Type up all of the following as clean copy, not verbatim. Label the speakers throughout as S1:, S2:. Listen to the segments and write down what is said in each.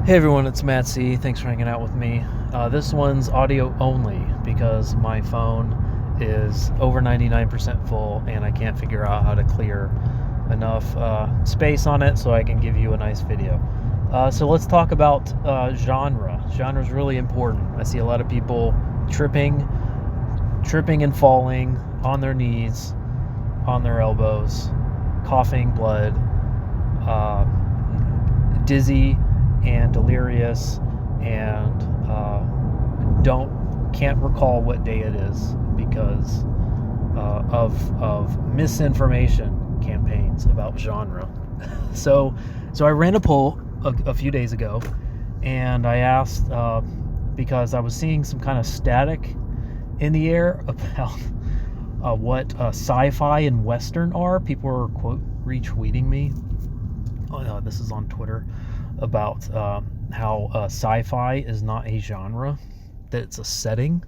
S1: Hey everyone, it's Matt C. Thanks for hanging out with me. This one's audio only because my phone is over 99% full and I can't figure out how to clear enough space on it so I can give you a nice video. So let's talk about genre. Genre is really important. I see a lot of people tripping and falling on their knees, on their elbows, coughing blood, dizzy and delirious, and can't recall what day it is because of misinformation campaigns about genre. So I ran a poll a few days ago, and I asked because I was seeing some kind of static in the air about what sci-fi and Western are. People were quote retweeting me. This is on Twitter about how sci-fi is not a genre, that it's a setting,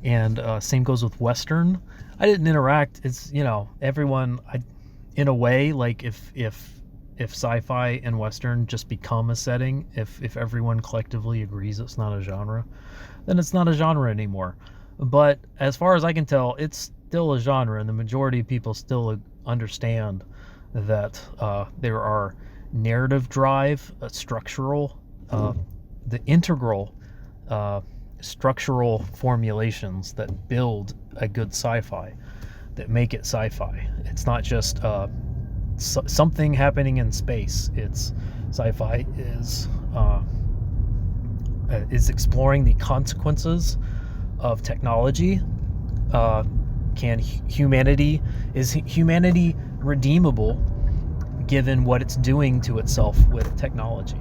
S1: and same goes with Western. I didn't interact. It's everyone. In a way, like if sci-fi and Western just become a setting, if everyone collectively agrees it's not a genre, then it's not a genre anymore. But as far as I can tell, it's still a genre, and the majority of people still understand that there are narrative drive, structural, the integral structural formulations that build a good sci-fi, that make it sci-fi. It's not just something happening in space. It's sci-fi is exploring the consequences of technology. Is humanity redeemable given what it's doing to itself with technology?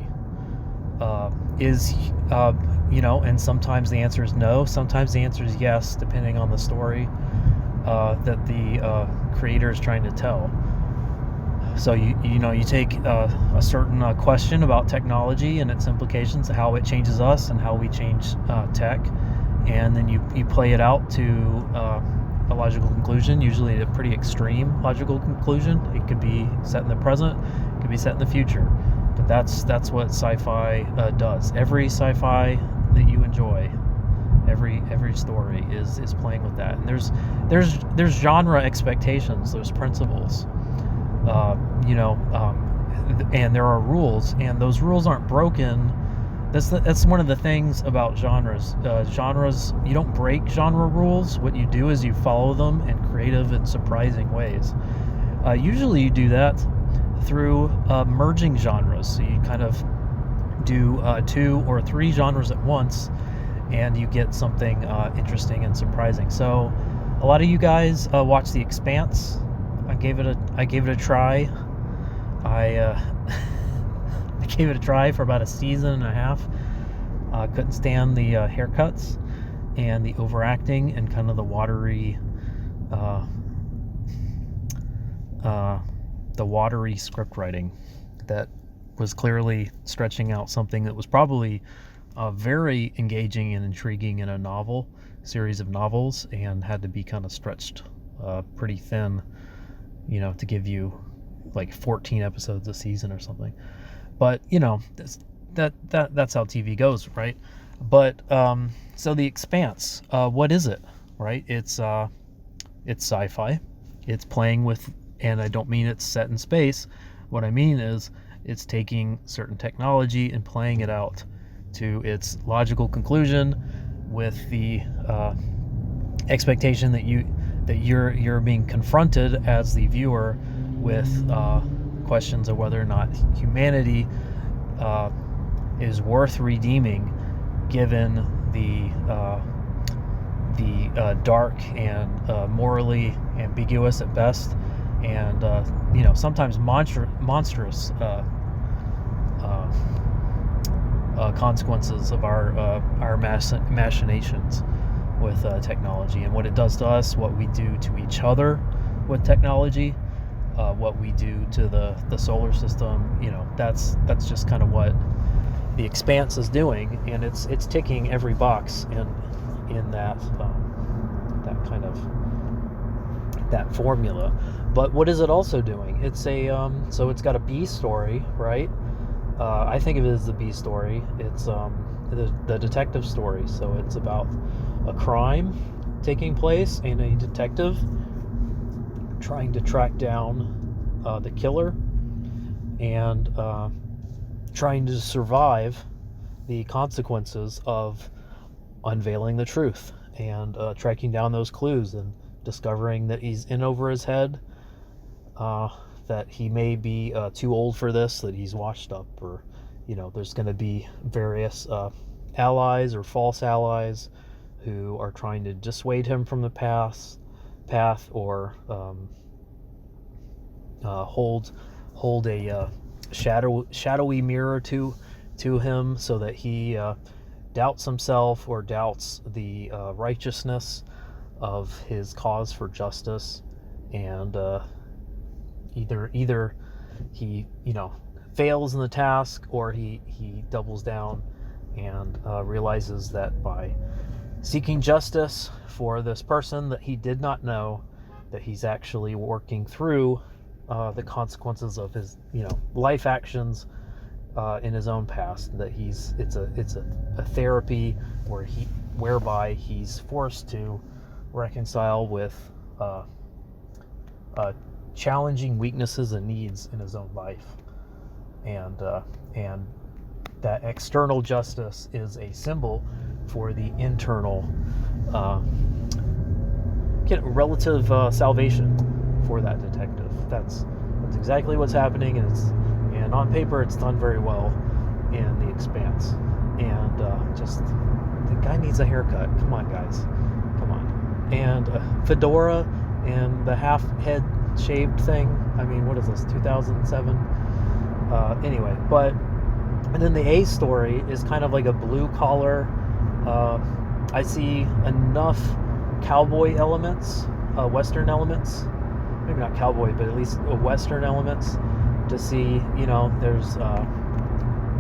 S1: And sometimes the answer is no, sometimes the answer is yes, depending on the story that the creator is trying to tell. So you take a certain question about technology and its implications, how it changes us and how we change tech, and then you play it out to a logical conclusion, usually a pretty extreme logical conclusion. It could be set in the present, it could be set in the future, but that's what sci-fi does. Every sci-fi that you enjoy, every story is playing with that. And there's genre expectations, there's principles, and there are rules, and those rules aren't broken. That's one of the things about genres. Genres, you don't break genre rules. What you do is you follow them in creative and surprising ways. Usually you do that through merging genres. So you kind of do 2 or 3 genres at once, and you get something interesting and surprising. So a lot of you guys watch The Expanse. I gave it a try. I gave it a try for about a season and a half. Couldn't stand the haircuts and the overacting and kind of the watery script writing that was clearly stretching out something that was probably very engaging and intriguing in a series of novels, and had to be kind of stretched pretty thin, to give you like 14 episodes a season or something. But that's how TV goes, right? But so The Expanse, what is it, right? It's sci-fi. It's playing with, and I don't mean it's set in space. What I mean is it's taking certain technology and playing it out to its logical conclusion, with the expectation that you're being confronted as the viewer with questions of whether or not humanity is worth redeeming, given the dark and morally ambiguous at best, and sometimes monstrous consequences of our machinations with technology, and what it does to us, what we do to each other with technology, what we do to the solar system. That's just kind of what The Expanse is doing, and it's ticking every box in that kind of that formula. But what is it also doing? It's so it's got a B story, right? I think of it as the B story. It's the detective story. So it's about a crime taking place and a detective trying to track down the killer and trying to survive the consequences of unveiling the truth and tracking down those clues and discovering that he's in over his head, that he may be too old for this, that he's washed up, or there's going to be various allies or false allies who are trying to dissuade him from the path, or hold a shadowy mirror to him so that he doubts himself or doubts the righteousness of his cause for justice, and either he fails in the task, or he doubles down and realizes that by seeking justice for this person that he did not know, that he's actually working through the consequences of his life actions in his own past. That it's a therapy whereby he's forced to reconcile with challenging weaknesses and needs in his own life, and that external justice is a symbol for the internal relative salvation for that detective. That's exactly what's happening, and on paper it's done very well in The Expanse. And just the guy needs a haircut. Come on, guys, come on. And fedora and the half head shaved thing. I mean, what is this, 2007? Anyway, and then the A story is kind of like a blue collar. I see enough cowboy elements, Western elements, maybe not cowboy, but at least Western elements, to see, there's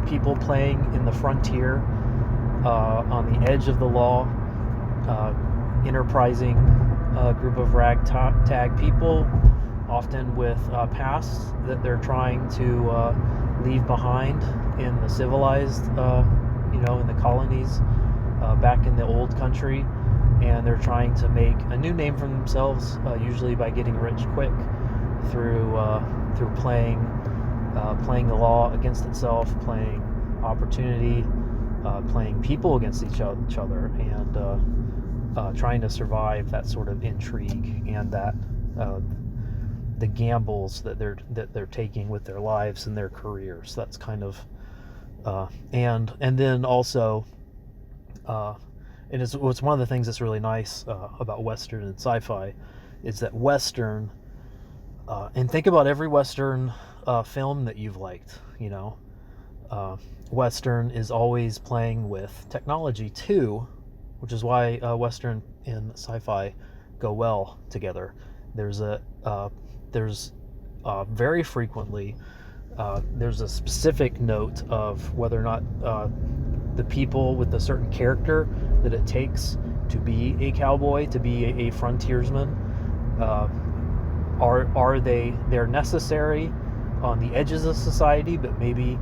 S1: people playing in the frontier, on the edge of the law, enterprising group of ragtag people, often with pasts that they're trying to leave behind in the civilized, in the colonies, back in the old country. And they're trying to make a new name for themselves, usually by getting rich quick through playing the law against itself, playing opportunity, playing people against each other, and trying to survive that sort of intrigue and that the gambles that they're taking with their lives and their careers. That's kind of and then also. And it's one of the things that's really nice about Western and sci-fi is that Western, and think about every Western film that you've liked, Western is always playing with technology too, which is why Western and sci-fi go well together. There's very frequently there's a specific note of whether or not the people with a certain character that it takes to be a cowboy, to be a frontiersman, they're necessary on the edges of society, but maybe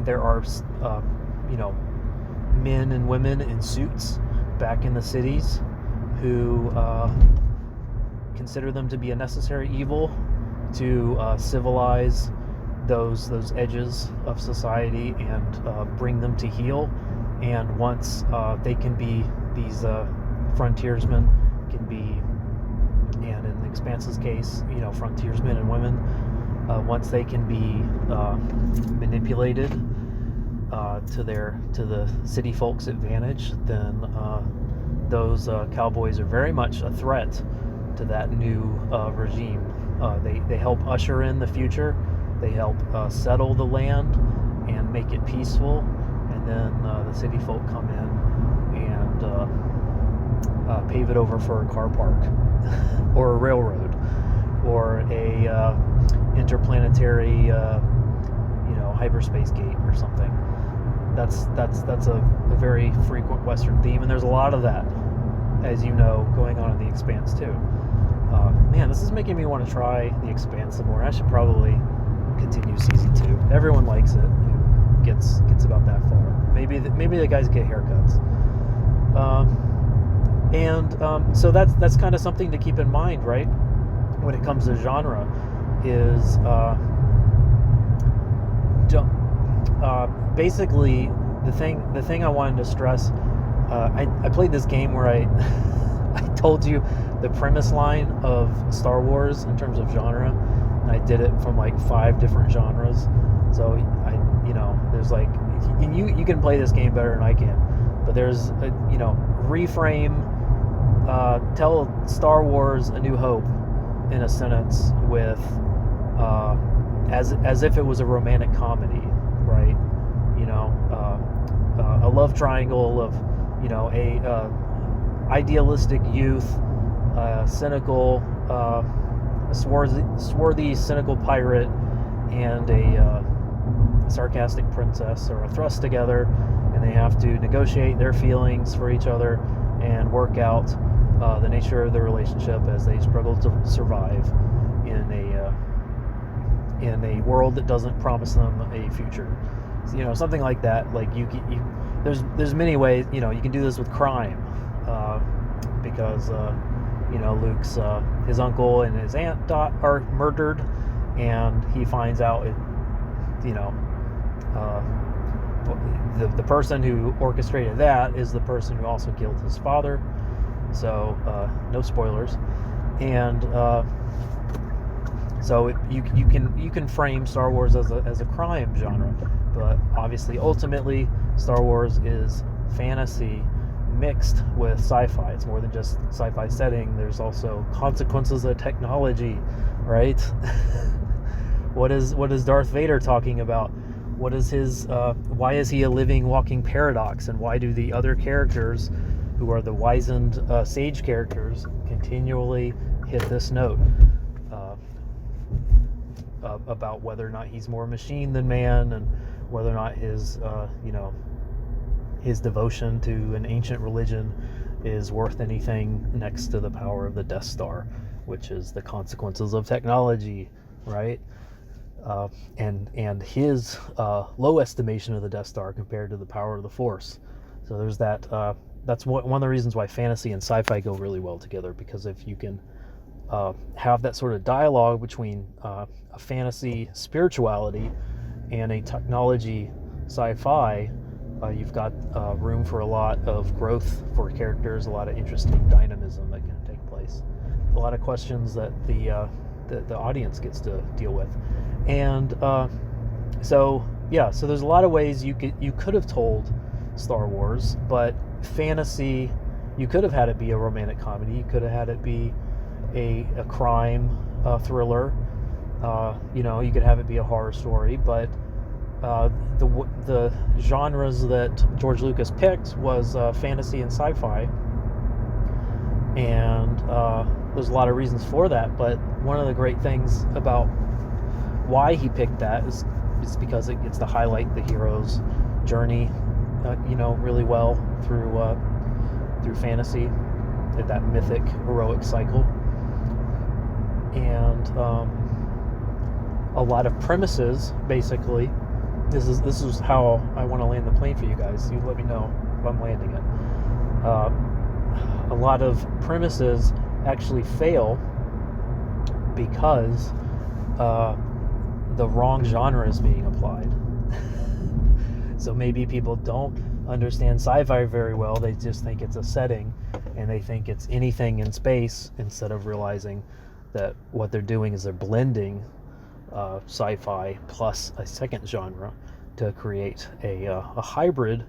S1: there are men and women in suits back in the cities who consider them to be a necessary evil to civilize those edges of society and bring them to heel. And once they can be, these frontiersmen can be, and in the Expanse's case, frontiersmen and women, once they can be manipulated to the city folks' advantage, then those cowboys are very much a threat to that new regime. They help usher in the future. They help settle the land and make it peaceful, and then the city folk come in and pave it over for a car park or a railroad or a interplanetary hyperspace gate or something. That's a very frequent Western theme, and there's a lot of that, as you know, going on in The Expanse too. Man, this is making me want to try The Expanse some more. I should probably continue season 2. Everyone likes it who gets about that far. Maybe the guys get haircuts. So that's kind of something to keep in mind, right? When it comes to genre, is basically the thing I wanted to stress. I played this game where I told you the premise line of Star Wars in terms of genre, and I did it from like 5 different genres. So there's like, and you can play this game better than I can, but there's reframe, tell Star Wars A New Hope in a sentence with as if it was a romantic comedy, right? A love triangle of a idealistic youth, cynical, a swarthy cynical pirate, and a sarcastic princess are thrust together, and they have to negotiate their feelings for each other and work out the nature of their relationship as they struggle to survive in a world that doesn't promise them a future. Something like that. Like there's many ways. You can do this with crime, because Luke's his uncle and his aunt are murdered, and he finds out the person who orchestrated that is the person who also killed his father. So no spoilers. And so you can frame Star Wars as a crime genre, but obviously ultimately Star Wars is fantasy mixed with sci-fi. It's more than just sci-fi setting. There's also consequences of technology, right? What is Darth Vader talking about? What is his why is he a living walking paradox, and why do the other characters who are the wizened sage characters continually hit this note about whether or not he's more machine than man, and whether or not his his devotion to an ancient religion is worth anything next to the power of the Death Star, which is the consequences of technology, right? And his low estimation of the Death Star compared to the power of the Force. So there's that. That's one of the reasons why fantasy and sci-fi go really well together, because if you can have that sort of dialogue between a fantasy spirituality and a technology sci-fi, you've got room for a lot of growth for characters, a lot of interesting dynamism that can take place, a lot of questions that the audience gets to deal with. And so there's a lot of ways you could have told Star Wars, but fantasy, you could have had it be a romantic comedy, you could have had it be a crime thriller, you could have it be a horror story, but the genres that George Lucas picked was fantasy and sci-fi, and there's a lot of reasons for that, but one of the great things about why he picked that is because it gets to highlight the hero's journey really well through fantasy, that mythic heroic cycle. And a lot of premises, basically, this is how I want to land the plane for you guys. You let me know if I'm landing it. A lot of premises actually fail because the wrong genre is being applied. So maybe people don't understand sci-fi very well. They just think it's a setting, and they think it's anything in space, instead of realizing that what they're doing is they're blending sci-fi plus a second genre to create a hybrid,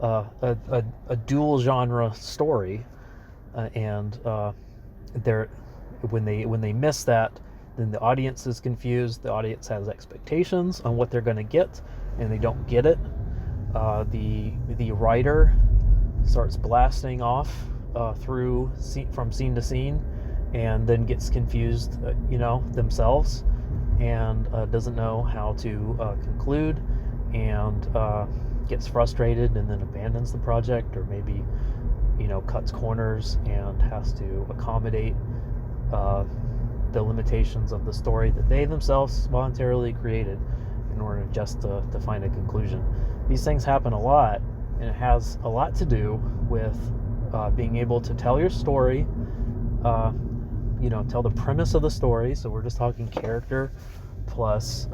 S1: a dual genre story. And when they miss that, then the audience is confused. The audience has expectations on what they're going to get, and they don't get it. The writer starts blasting off from scene to scene, and then gets confused, themselves, and doesn't know how to conclude, and gets frustrated, and then abandons the project, or maybe cuts corners and has to accommodate the limitations of the story that they themselves voluntarily created in order just to find a conclusion. These things happen a lot, and it has a lot to do with being able to tell your story, tell the premise of the story. So we're just talking character plus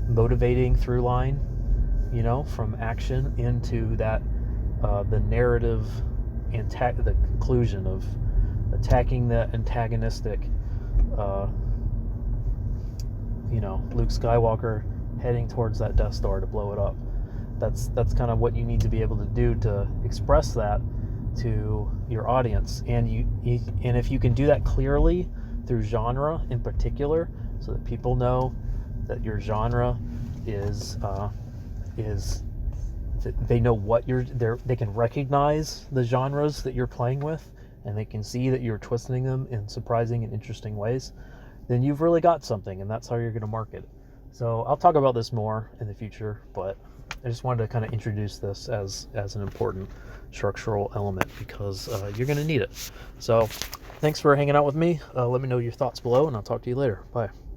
S1: motivating through line, from action into that the narrative the conclusion of attacking the antagonistic Luke Skywalker heading towards that Death Star to blow it up. That's kind of what you need to be able to do to express that to your audience, and and if you can do that clearly through genre in particular, so that people know that your genre is they know what they can recognize the genres that you're playing with, and they can see that you're twisting them in surprising and interesting ways, then you've really got something, and that's how you're going to market it. So I'll talk about this more in the future, but I just wanted to kind of introduce this as an important structural element, because you're going to need it. So thanks for hanging out with me. Let me know your thoughts below, and I'll talk to you later. Bye.